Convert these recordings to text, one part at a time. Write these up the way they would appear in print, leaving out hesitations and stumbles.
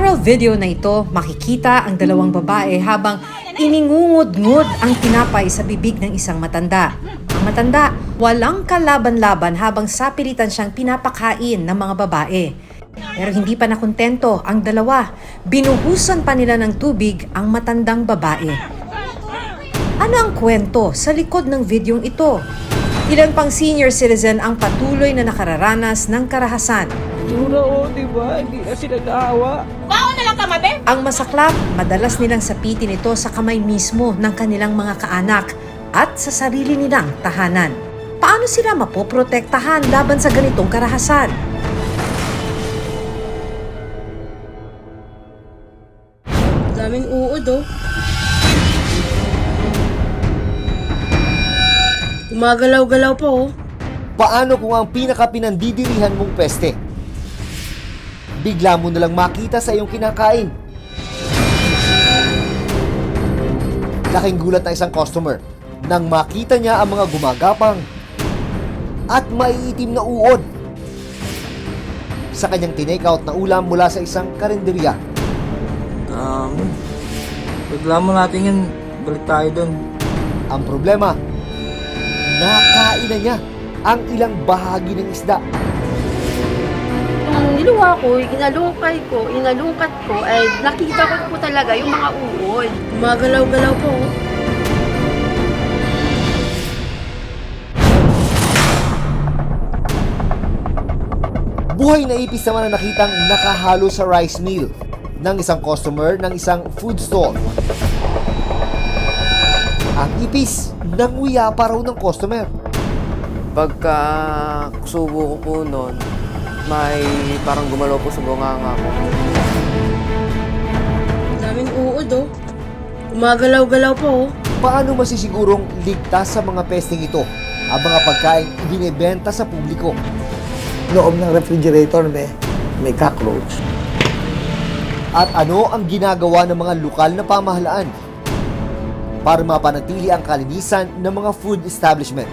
viral video na ito, makikita ang dalawang babae habang iningungod-ngod ang tinapay sa bibig ng isang matanda. Ang matanda, walang kalaban-laban habang sapilitan siyang pinapakain ng mga babae. Pero hindi pa nakontento ang dalawa. Binuhusan pa nila ng tubig ang matandang babae. Ano ang kwento sa likod ng videong ito? Ilan pang senior citizen ang patuloy na nakararanas ng karahasan. Tura diba? Hindi na sila naawa. Baon na lang kamabe! Ang masaklap, madalas nilang sapitin ito sa kamay mismo ng kanilang mga kaanak at sa sarili nilang tahanan. Paano sila mapoprotektahan laban sa ganitong karahasan? Daming uod oh. Gumagalaw-galaw pa oh. Paano kung ang pinaka-pinandidirihan mong peste? Bigla mo nalang makita sa iyong kinakain. Laking gulat na isang customer nang makita niya ang mga gumagapang at maiitim na uod sa kanyang tinake-out na ulam mula sa isang karinderya. Reklamo natin yan. Balik tayo dun. Ang problema, nakain na niya ang ilang bahagi ng isda. Nung niluwa ko, inalungkat ko, ay nakita ko po talaga yung mga uod. Gumagalaw-galaw pa oh. Buhay na ipis naman ang nakitang nakahalo sa rice meal ng isang customer ng isang food stall. Ang ipis, nanguya pa raw ng customer. Pagka subo ko po noon, may parang gumalaw po sa bunganga ko. Daming uod oh. Gumagalaw-galaw pa oh. Paano masisigurong ligtas sa mga pesting ito ang mga pagkain binibenta sa publiko? Loob ng refrigerator may cockroach. At ano ang ginagawa ng mga lokal na pamahalaan para mapanatili ang kalinisan ng mga food establishment?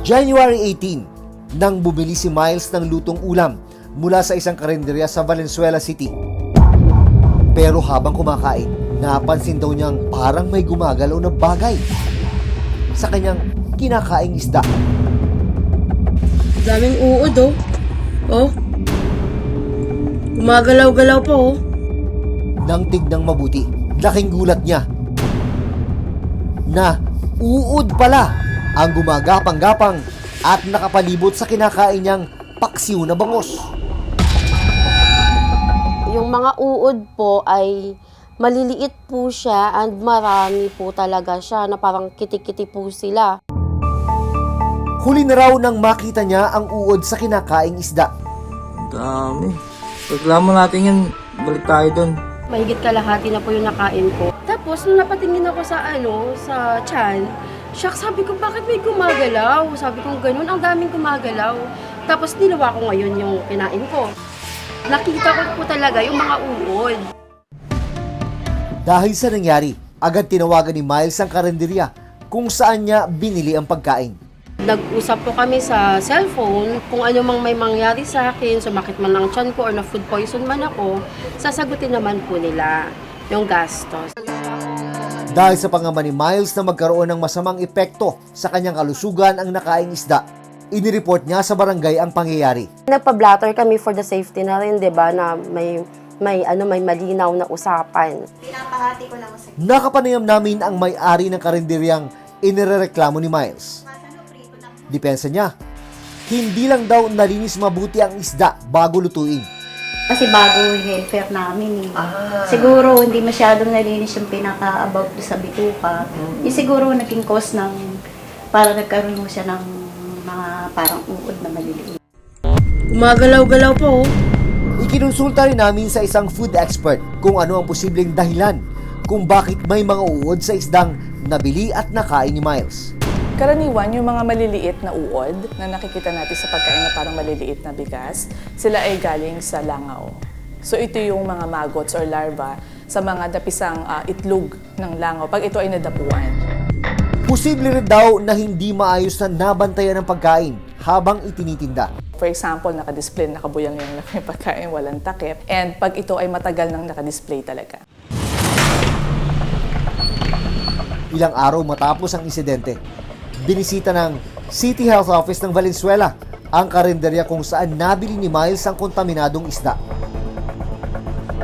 January 18, nang bumili si Miles ng lutong ulam mula sa isang karinderya sa Valenzuela City. Pero habang kumakain, napansin daw niyang parang may gumagalaw na bagay sa kanyang kinakaing isda. Daming uod oh. Oh. Gumagalaw-galaw pa oh. Nang tignang mabuti, laking gulat niya na uod pala ang gumagapang-gapang at nakapalibot sa kinakain niyang paksiw na bangos. Yung mga uod po ay maliliit po siya and marami po talaga siya na parang kitikiti po sila. Huli na raw nang makita niya ang uod sa kinakaing isda. Dami. Reklamo natin yan. Balik tayo dun. Mahigit kalahati na po yung nakain ko. Tapos nung napatingin ako sa tiyan, shock, sabi ko bakit may gumagalaw? Sabi ko ganun, ang daming gumagalaw. Tapos nilawa ko ngayon yung kinain ko. Nakita ko po talaga yung mga uod. Dahil sa nangyari, agad tinawagan ni Miles ang karinderya kung saan niya binili ang pagkain. Nag-usap po kami sa cellphone kung ano mang may mangyari sa akin, sumakit man ang tiyan ko or na food poison man ako, sasagutin naman po nila yung gastos. Dahil sa pangamba ni Miles na magkaroon ng masamang epekto sa kanyang kalusugan ang nakaing isda, inireport niya sa barangay ang pangyayari. Nagpa-blatter kami for the safety na rin, 'di ba, na may malinaw na usapan. Pinapahati ko lang sa Nakapanayam namin ang may-ari ng karinderyang inirereklamo ni Miles. Depensa niya, hindi lang daw nalinis mabuti ang isda bago lutuin. Kasi bago helper namin eh. Siguro hindi masyadong nalinis yung pinaka-about sa bituka. Yung siguro naging cause ng para nagkaroon mo siya ng mga parang uod na maliliit. Gumagalaw-galaw pa oh. Ikinonsulta rin namin sa isang food expert kung ano ang posibleng dahilan kung bakit may mga uod sa isdang nabili at nakain ni Miles. Karaniwan, yung mga maliliit na uod na nakikita natin sa pagkain na parang maliliit na bigas, sila ay galing sa langaw. So ito yung mga maggots or larva sa mga dapisang itlog ng langaw pag ito ay nadapuan. Posible rin daw na hindi maayos na nabantayan ng pagkain habang itinitinda. For example, nakadisplay, nakabuyang lang yung pagkain, walang takip. And pag ito ay matagal nang nakadisplay talaga. Ilang araw matapos ang insidente, binisita ng City Health Office ng Valenzuela ang karinderya kung saan nabili ni Miles ang kontaminadong isda.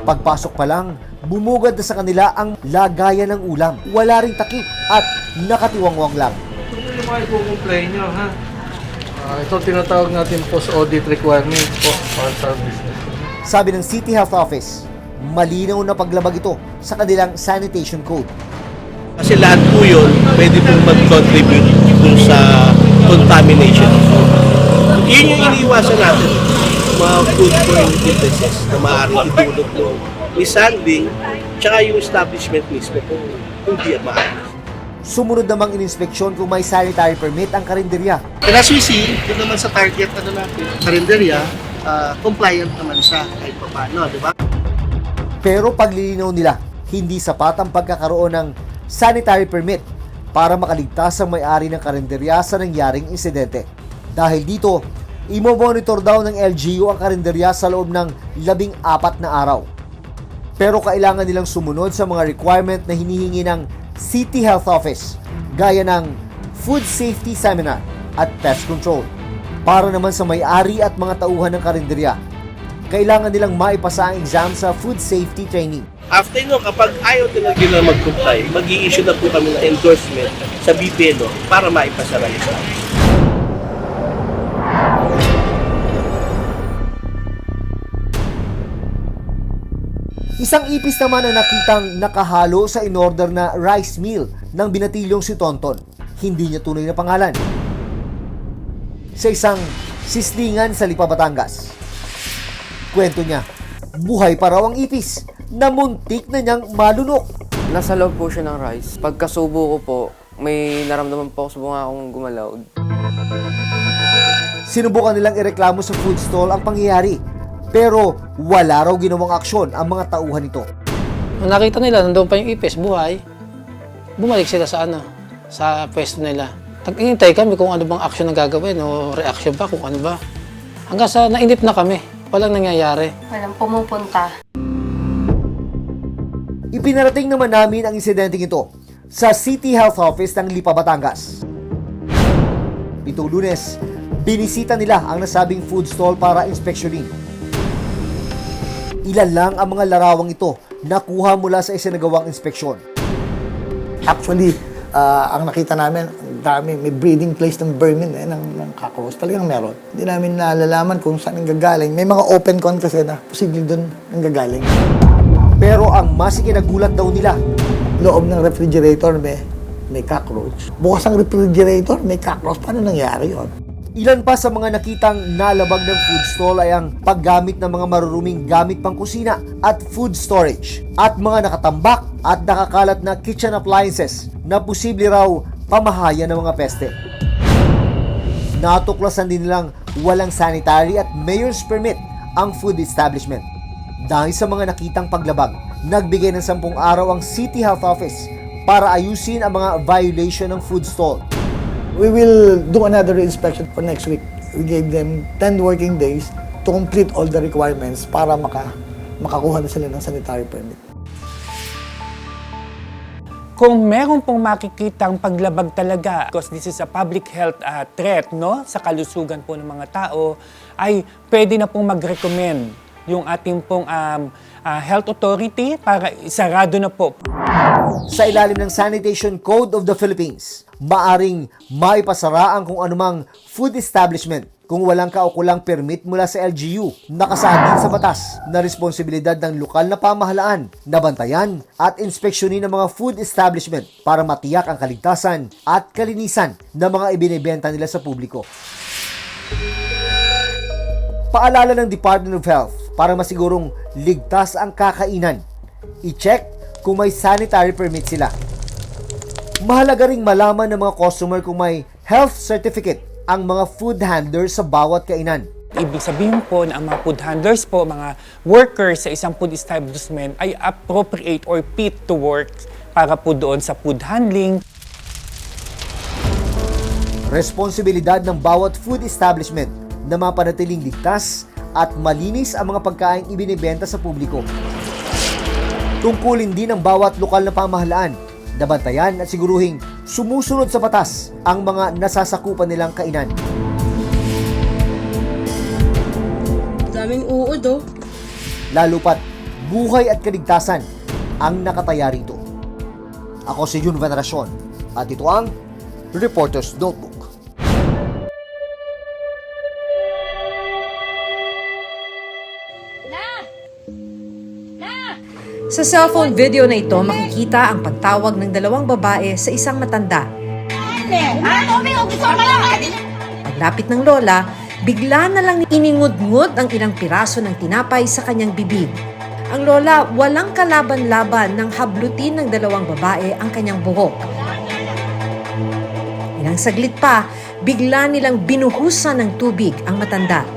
Pagpasok pa lang, bumugad na sa kanila ang lagayan ng ulam. Wala ring takip at nakatiwangwang lang. Ito yung mga i-complain nyo, ha? Ito tinatawag natin post-audit requirement po para sa business. Sabi ng City Health Office, malinaw na paglabag ito sa kanilang sanitation code. Kasi lahat po yun, pwede pong mag-contribute dun sa contamination. Yun yung iniiwasan natin, mga foodborne illnesses na maaaring itulog ng mishandling, tsaka yung establishment mismo kung hindi maayos. Sumunod namang ininspeksyon kung may sanitary permit ang karinderya. And as we see, yun naman sa target natin, karinderya, compliant naman siya kahit pa paano, di ba? Pero paglilinaw nila, hindi sapat ang pagkakaroon ng sanitary permit para makaligtas ang may-ari ng karinderya sa nangyaring insidente. Dahil dito, imo-monitor daw ng LGU ang karinderya sa loob ng 14 na araw. Pero kailangan nilang sumunod sa mga requirement na hinihingi ng City Health Office, gaya ng Food Safety Seminar at Pest Control. Para naman sa may-ari at mga tauhan ng karinderya, kailangan nilang maipasa ang exam sa Food Safety Training. After no, kapag ayaw nila mag-comply, mag-i-issue na po kami ng endorsement sa BPNO para maipasara ito. Isang ipis naman ang nakitang nakahalo sa in-order na rice meal ng binatilyong si Tonton. Hindi niya tunay na pangalan. Sa isang sislingan sa Lipa, Batangas. Kwento niya, buhay pa raw ang ipis na muntik na niyang malunok. Nasa loob po siya ng rice. Pagkasubo ko po, may naramdaman po ako sa bunga akong gumalaw. Sinubukan nilang ireklamo sa food stall ang pangyayari. Pero wala raw ginawang aksyon ang mga tauhan nito. Nung nakita nila, nandoon pa yung ipis, buhay, bumalik sila sa pwesto nila. Nag-iintay kami kung ano bang aksyon na gagawin o reaction pa kung ano ba. Hanggang sa nainip na kami, walang nangyayari. Walang pumupunta. Ipinarating naman namin ang insidenteng ito sa City Health Office ng Lipa, Batangas. Itong Lunes, binisita nila ang nasabing food stall para inspeksyonin. Ilan lang ang mga larawang ito nakuha mula sa isinagawang inspeksyon. Actually, ang nakita namin, ang dami, may breeding place ng vermin, ng cockroach. Talagang meron. Hindi namin nalalaman kung saan ang gagaling. May mga open con kasi na posible doon ang gagaling. Pero ang mas ikinagulat daw nila, Loob ng refrigerator, may cockroach. Bukas ang refrigerator, may cockroach. Paano nangyari yun? ilan pa sa mga nakitang nalabag ng food stall ay ang paggamit ng mga maruruming gamit pang kusina at food storage at mga nakatambak at nakakalat na kitchen appliances na posible raw pamahayan ng mga peste. Natuklasan din nilang walang sanitary at mayor's permit ang food establishment. Dahil sa mga nakitang paglabag, nagbigay ng 10 araw ang City Health Office para ayusin ang mga violation ng food stall. We will do another inspection for next week. We gave them 10 working days to complete all the requirements para makakuha na sila ng sanitary permit. Kung meron pong makikitang paglabag talaga, because this is a public health threat, no, sa kalusugan po ng mga tao, ay pwede na pong mag-recommend yung ating pong health authority para isarado na po. Sa ilalim ng Sanitation Code of the Philippines, maaring maipasara ang kung anumang food establishment kung walang kaukulang permit mula sa LGU. Nakasaad din sa batas na responsibilidad ng lokal na pamahalaan na bantayan at inspeksyonin ng mga food establishment para matiyak ang kaligtasan at kalinisan ng mga ibinebenta nila sa publiko. Paalala ng Department of Health para masigurong ligtas ang kakainan. I-check kung may sanitary permit sila. Mahalaga ring malaman ng mga customer kung may health certificate ang mga food handlers sa bawat kainan. Ibig sabihin po na ang mga food handlers po, mga workers sa isang food establishment ay appropriate or fit to work para po doon sa food handling. Responsibilidad ng bawat food establishment na mapanatiling ligtas at malinis ang mga pagkain ibinibenta sa publiko. Tungkulin din ng bawat lokal na pamahalaan na bantayan at siguruhing sumusunod sa batas ang mga nasasakupan nilang kainan. Daming uod, oh. Lalo pat buhay at kaligtasan ang nakataya rito. Ako si Jun Veneracion at ito ang Reporter's Notebook. Sa cellphone video na ito, makikita ang pagtawag ng dalawang babae sa isang matanda. Paglapit ng lola, bigla na lang iningud-ngud ang ilang piraso ng tinapay sa kanyang bibig. Ang lola walang kalaban-laban nang hablutin ng dalawang babae ang kanyang buhok. Ilang saglit pa, bigla nilang binuhusan ng tubig ang matanda.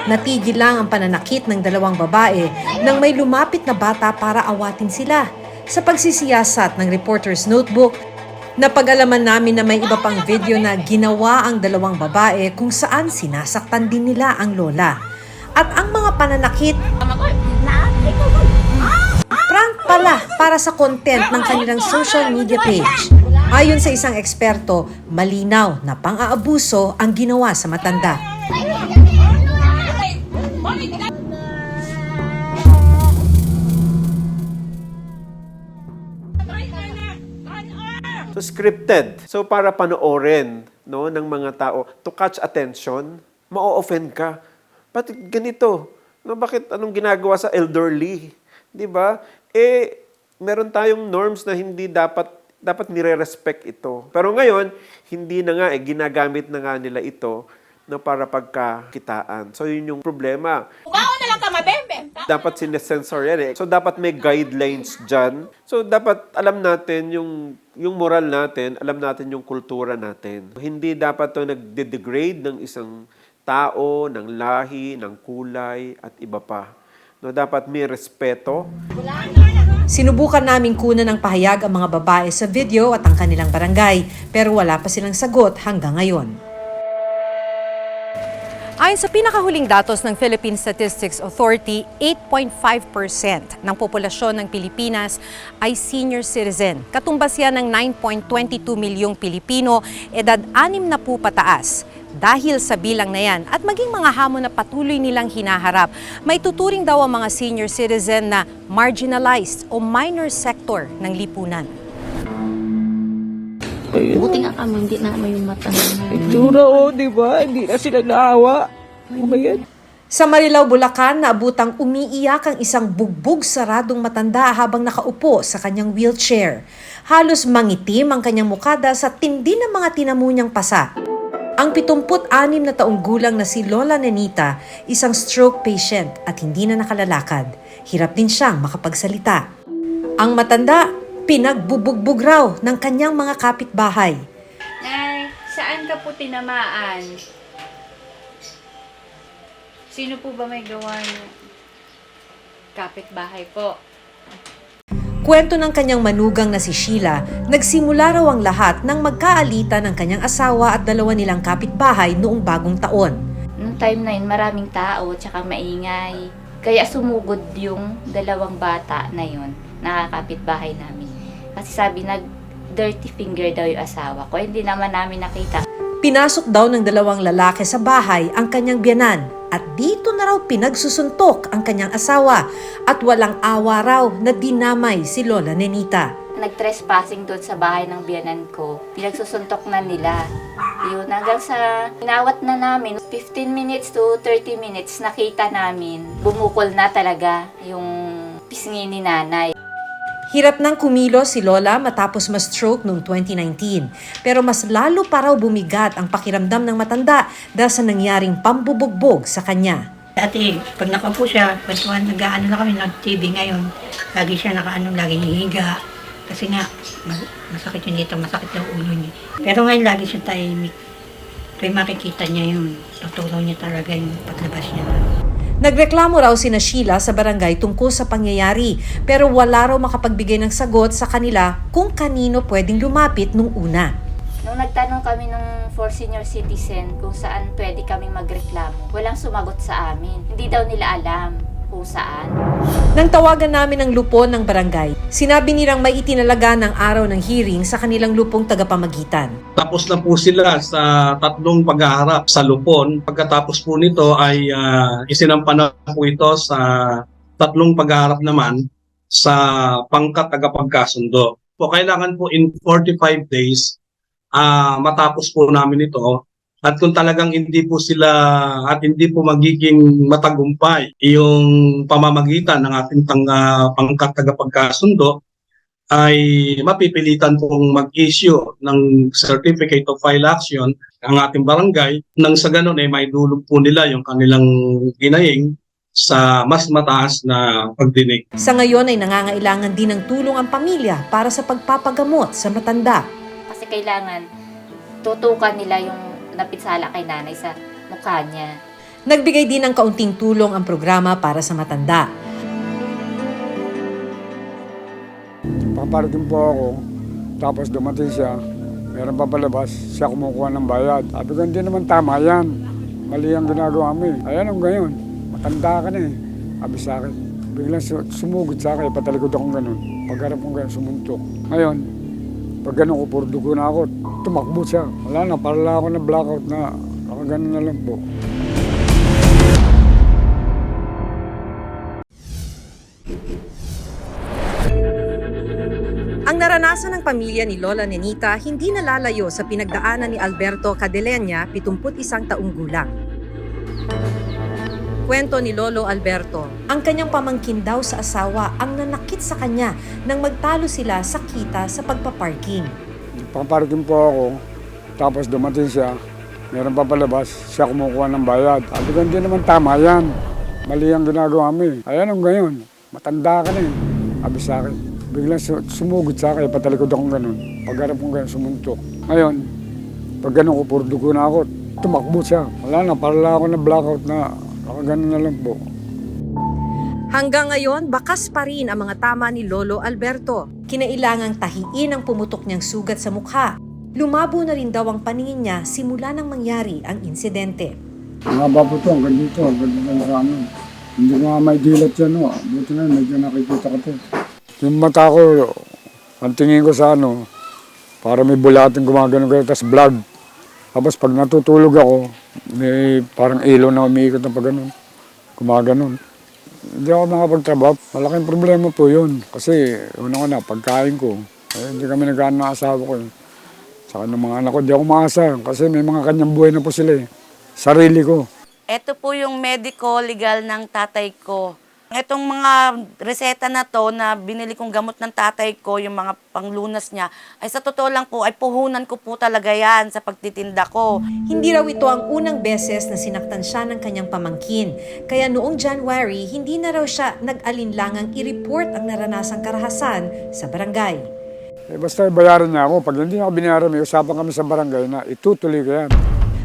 Natigil lang ang pananakit ng dalawang babae nang may lumapit na bata para awatin sila. Sa pagsisiyasat ng Reporter's Notebook, napag-alaman namin na may iba pang video na ginawa ang dalawang babae kung saan sinasaktan din nila ang lola. At ang mga pananakit, prank pala para sa content ng kanilang social media page. Ayon sa isang eksperto, malinaw na pang-aabuso ang ginawa sa matanda. So scripted. So para panoorin, no, ng mga tao to catch attention, ma-offend ka. Bakit ganito? No, bakit anong ginagawa sa elderly? 'Di ba? Meron tayong norms na hindi dapat nire-respect ito. Pero ngayon, hindi na nga ginagamit na nga nila ito na para pagkakitaan. So yun yung problema. Dapat sinesensor yan So dapat may guidelines dyan. So dapat alam natin yung moral natin, alam natin yung kultura natin. Hindi dapat to nagde-degrade ng isang tao, ng lahi, ng kulay, at iba pa. No, dapat may respeto. Sinubukan naming kunan ng pahayag ang mga babae sa video at ang kanilang barangay, pero wala pa silang sagot hanggang ngayon. Ayon sa pinakahuling datos ng Philippine Statistics Authority, 8.5% ng populasyon ng Pilipinas ay senior citizen. Katumbas yan ng 9.22 milyong Pilipino, edad 6 na po pataas. Dahil sa bilang na yan at maging mga hamon na patuloy nilang hinaharap, may tuturing daw ang mga senior citizen na marginalized o minor sector ng lipunan. Buti nga kami, hindi na may mata na. Duro, di ba? Hindi na sila naawa. Sa Marilao, Bulacan, naabutang umiiyak ang isang bugbog saradong matanda habang nakaupo sa kanyang wheelchair. Halos mangitim ang kanyang mukada sa tindi ng mga tinamo niyang pasa. Ang 76 na taong gulang na si Lola Nenita, isang stroke patient at hindi na nakalalakad. Hirap din siyang makapagsalita. Ang matanda, pinagbubugbog raw ng kanyang mga kapitbahay. Nay, saan ka po tinamaan? Sino po ba may gawa niyo? Kapitbahay po. Kwento ng kanyang manugang na si Sheila, nagsimula raw ang lahat ng magkaalitan ng kanyang asawa at dalawa nilang kapitbahay noong bagong taon. Noong time na yun, maraming tao, tsaka maingay. Kaya sumugod yung dalawang bata na yun, nakakapitbahay namin. Kasi sabi, nag-dirty finger daw yung asawa ko. Hindi naman namin nakita. Pinasok daw ng dalawang lalaki sa bahay ang kanyang biyanan at dito na raw pinagsusuntok ang kanyang asawa at walang awa raw na dinamay si Lola Nenita. Nag-trespassing doon sa bahay ng biyanan ko. Pinagsusuntok na nila. Yun, hanggang sa inawat na namin, 15 minutes to 30 minutes, nakita namin, bumukol na talaga yung pisngi ni nanay. Hirap nang kumilos si Lola matapos ma-stroke noong 2019. Pero mas lalo pa raw bumigat ang pakiramdam ng matanda dahil sa nangyaring pambubugbog sa kanya. Dati, pag nakaupo siya, kwentuhan, nag-ano na kami, nag-TV ngayon. Lagi siya lagi hihiga. Kasi nga, masakit yun dito, masakit yung ulo niya. Pero ngayon, lagi siya tahimik. Kaya makikita niya yun. Tuturo niya talaga yung paglabas niya. Nagreklamo raw sina Sheila sa barangay tungkol sa pangyayari pero wala raw makapagbigay ng sagot sa kanila kung kanino pwedeng lumapit nung una. Nung nagtanong kami ng for senior citizen kung saan pwede kaming magreklamo, walang sumagot sa amin. Hindi daw nila alam kung saan. Nang tawagan namin ang lupon ng barangay, sinabi nilang may itinalaga ng araw ng hearing sa kanilang lupong tagapamagitan. Tapos na po sila sa 3 paghaharap sa lupon. Pagkatapos po nito ay isinampa na po ito sa 3 paghaharap naman sa pangkat tagapagkasundo. So kailangan po in 45 days matapos po namin ito. At kung talagang hindi po sila at hindi po magiging matagumpay yung pamamagitan ng ating pangkat tagapagkasundo, ay mapipilitan pong mag-issue ng Certificate of File Action ang ating barangay nang sa ganun ay maidulog po nila yung kanilang ginahing sa mas mataas na pagdinig. Sa ngayon ay nangangailangan din ng tulong ang pamilya para sa pagpapagamot sa matanda. Kasi kailangan tutukan nila yung napinsala kay nanay sa mukha niya. Nagbigay din ng kaunting tulong ang programa para sa matanda. Paparating po ako, tapos dumating siya, meron pa palabas, siya kumukuha ng bayad. Sabi ko, hindi naman tama yan. Mali ang ginagawa mo eh. Ayan ang gayon, matanda ka na eh. Sabi sa akin, biglang sumugod sa akin, patalikod akong ganun. Pagharap kong ganun, sumuntok. Ngayon, pag ganun ko, puro dugo na ako, tumakbo siya. Wala na, parala ako na blackout na, nakaganon na lang po. Ang naranasan ng pamilya ni Lola Nenita hindi nalalayo sa pinagdaanan ni Alberto Cadeleña, 71 taong gulang. Kwento ni Lolo Alberto, ang kanyang pamangkin daw sa asawa ang nanakit sa kanya nang magtalo sila sa kita sa pagpaparking. Paparating po ako, tapos dumating siya, meron pa palabas, siya kumukuha ng bayad. Sabi ko, hindi naman tama yan. Mali ang ginagawa mo eh. Ayan ang gayon, matanda ka na eh. Sabi sa akin, biglang sumugod sa akin, patalikod akong ganun. Pagharap kong ganun, sumuntok. Ngayon, pag ganun ko, puro dugo na ako, tumakbo siya. Wala na, parala ako na blackout na, nakaganon na lang po. Hanggang ngayon, bakas pa rin ang mga tama ni Lolo Alberto. Kinailangang tahiin ang pumutok niyang sugat sa mukha. Lumabo na rin daw ang paningin niya simula nang mangyari ang insidente. Ang haba po ito, hanggang dito, hanggang dito na ramen. Hindi ko nga may dilat yan, no. Buti na, medyo nakikita ko po. Yung mata ko, ang tingin ko sa ano, para may bulating gumagano kayo, tapos blood. Tapos pag natutulog ako, may parang ilaw na umiikot na pag ganun. Gumaganon. Hindi ako makapagtrabaho. Malaking problema po yun. Kasi una pagkain ko. Hindi kami nag-ano ng asawa ko. Saka ng mga anak ko, hindi ako maasa. Kasi may mga kanyang buhay na po sila eh. Sarili ko. Ito po yung medico legal ng tatay ko. Itong mga reseta na to na binili kong gamot ng tatay ko, yung mga panglunas niya, ay sa totoo lang po, ay puhunan ko po talaga yan sa pagtitinda ko. Hindi raw ito ang unang beses na sinaktan siya ng kanyang pamangkin. Kaya noong January, hindi na raw siya nag-alinlangang i-report ang naranasang karahasan sa barangay. Basta bayaran niya ako. Pag hindi ako binayaran, may usapan kami sa barangay na itutuloy ko yan.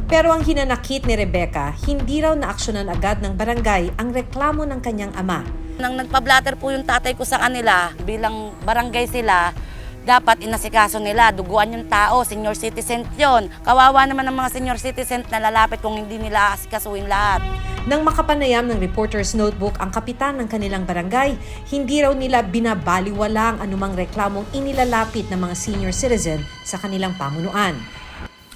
Pero ang hinanakit ni Rebecca, hindi raw naaksyonan agad ng barangay ang reklamo ng kanyang ama. Nang nagpa-blatter po yung tatay ko sa kanila, bilang barangay sila, dapat inasikaso nila, duguan yung tao, senior citizen yon. Kawawa naman ng mga senior citizen na lalapit kung hindi nila asikasuin lahat. Nang makapanayam ng Reporter's Notebook ang kapitan ng kanilang barangay, hindi raw nila binabaliwala ang anumang reklamong inilalapit ng mga senior citizen sa kanilang pamunuan.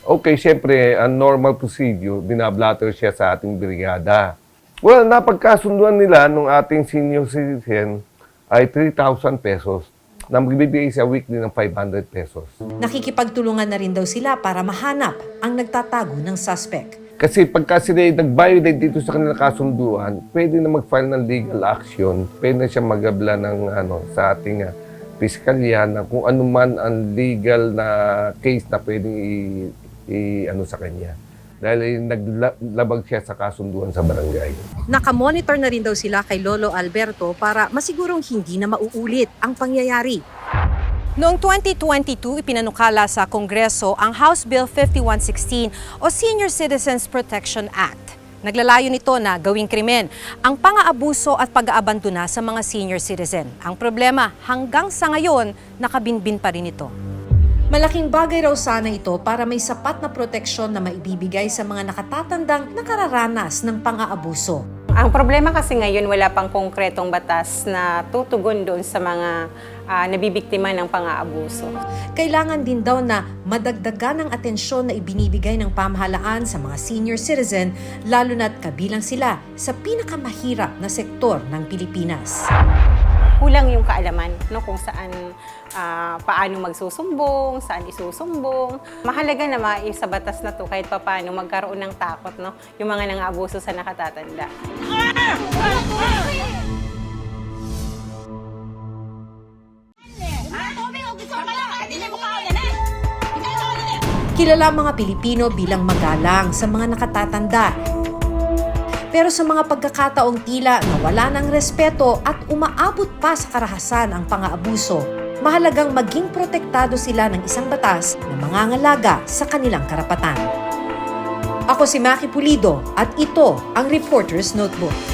Okay, siyempre, ang normal procedure, binablatter siya sa ating brigada. Well, napagkasunduan nila nung ating senior citizen ay 3,000 pesos na magbibigay siya weekly ng 500 pesos. Nakikipagtulungan na rin daw sila para mahanap ang nagtatago ng suspect. Kasi pagka sila nag-violate dito sa kanilang kasunduan, pwede na mag-file ng legal action, pwede na siya mag-abla ng sa ating piskalya na kung ano man ang legal na case na pwedeng sa kanya. Dahil naglabag siya sa kasunduan sa barangay. Nakamonitor na rin daw sila kay Lolo Alberto para masigurong hindi na mauulit ang pangyayari. Noong 2022, ipinanukala sa Kongreso ang House Bill 5116 o Senior Citizens Protection Act. Naglalayo nito na gawing krimen ang pang-aabuso at pag-aabandona sa mga senior citizen. Ang problema, hanggang sa ngayon, nakabinbin pa rin ito. Malaking bagay raw sana ito para may sapat na proteksyon na maibibigay sa mga nakatatandang nakararanas ng pang-aabuso. Ang problema kasi ngayon, wala pang konkretong batas na tutugon doon sa mga nabibiktima ng pang-aabuso. Kailangan din daw na madagdagan ang atensyon na ibinibigay ng pamahalaan sa mga senior citizen, lalo na't kabilang sila sa pinakamahirap na sektor ng Pilipinas. Kulang yung kaalaman, no, kung saan, paano magsusumbong, saan isusumbong. Mahalaga na sa batas na to kahit paano magkaroon ng takot, no, yung mga nang-aabuso sa nakatatanda. Kilala ang mga Pilipino bilang magalang sa mga nakatatanda. Pero sa mga pagkakataong tila nawala ng respeto at umaabot pa sa karahasan ang pang-aabuso, mahalagang maging protektado sila ng isang batas na mangangalaga sa kanilang karapatan. Ako si Maki Pulido at ito ang Reporter's Notebook.